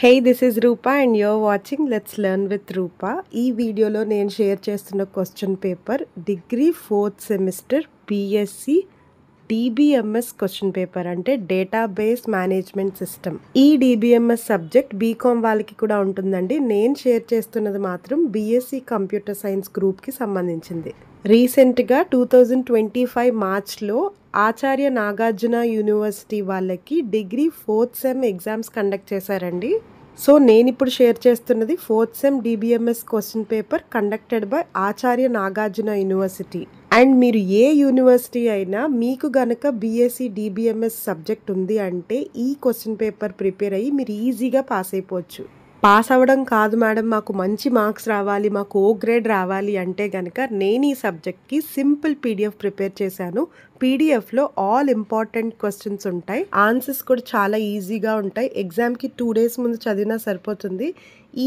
Hey, this is Rupa and you're watching Let's Learn with Rupa. ఈ వీడియోలో నేను share చేస్తున్న question paper degree 4th semester BSc DBMS question paper అంటే database management system. ఈ DBMS subject BCom వాళ్ళకి కూడా ఉంటుందండి. నేను షేర్ చేస్తున్నది మాత్రం బీఎస్సీ కంప్యూటర్ సైన్స్ గ్రూప్కి సంబంధించింది. రీసెంట్గా 2025 మార్చ్లో ఆచార్య నాగార్జున యూనివర్సిటీ వాళ్ళకి degree 4th sem exams conduct చేశారండి. సో నేను ఇప్పుడు షేర్ చేస్తున్నది 4th sem DBMS question paper conducted by Acharya Nagarjuna university. And మీరు ఏ యూనివర్సిటీ అయినా మీకు గనక బీఎస్సీ డిబిఎంఎస్ సబ్జెక్ట్ ఉంది అంటే ఈ క్వశ్చన్ పేపర్ ప్రిపేర్ అయ్యి మీరు ఈజీగా పాస్ అయిపోవచ్చు. పాస్ అవ్వడం కాదు మేడం, మాకు మంచి మార్క్స్ రావాలి, మాకు ఓ గ్రేడ్ రావాలి అంటే కనుక నేను ఈ సబ్జెక్ట్కి సింపుల్ పీడిఎఫ్ ప్రిపేర్ చేశాను. పీడిఎఫ్లో ఆల్ ఇంపార్టెంట్ క్వశ్చన్స్ ఉంటాయి, ఆన్సర్స్ కూడా చాలా ఈజీగా ఉంటాయి. ఎగ్జామ్కి 2 days ముందు చదివినా సరిపోతుంది.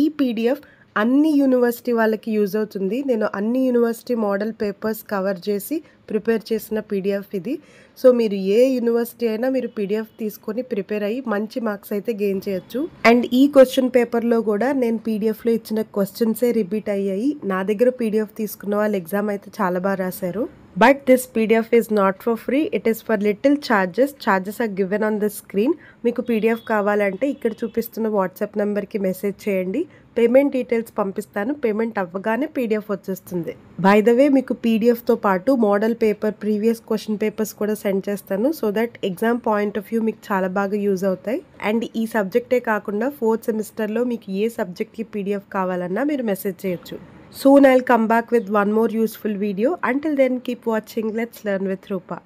ఈ పీడిఎఫ్ అన్ని యూనివర్సిటీ వాళ్ళకి యూజ్ అవుతుంది. నేను అన్ని యూనివర్సిటీ మోడల్ పేపర్స్ కవర్ చేసి ప్రిపేర్ చేసిన పీడిఎఫ్ ఇది. సో మీరు ఏ యూనివర్సిటీ అయినా మీరు పీడిఎఫ్ తీసుకొని ప్రిపేర్ అయ్యి మంచి మార్క్స్ అయితే గెయిన్ చేయొచ్చు. అండ్ ఈ క్వశ్చన్ పేపర్లో కూడా నేను పీడిఎఫ్లో ఇచ్చిన క్వశ్చన్సే రిపీట్ అయ్యాయి. నా దగ్గర పీడిఎఫ్ తీసుకున్న వాళ్ళు ఎగ్జామ్ అయితే చాలా బాగా రాశారు. But this PDF is not for free. It is for little charges. Charges are given on the screen. మీకు పీడిఎఫ్ కావాలంటే ఇక్కడ చూపిస్తున్న వాట్సాప్ నెంబర్కి మెసేజ్ చేయండి. పేమెంట్ డీటెయిల్స్ పంపిస్తాను. పేమెంట్ అవ్వగానే పీడిఎఫ్ వచ్చేస్తుంది. బై ద వే మీకు పీడిఎఫ్తో పాటు model paper, previous question papers కూడా సెండ్ చేస్తాను. So that exam point of view మీకు చాలా బాగా యూజ్ అవుతాయి. అండ్ ఈ సబ్జెక్టే కాకుండా 4th సెమిస్టర్లో మీకు ఏ సబ్జెక్ట్కి పీడిఎఫ్ కావాలన్నా మీరు మెసేజ్ చేయొచ్చు. Soon I'll come back with one more useful video. Until then, keep watching Let's Learn with Rupa.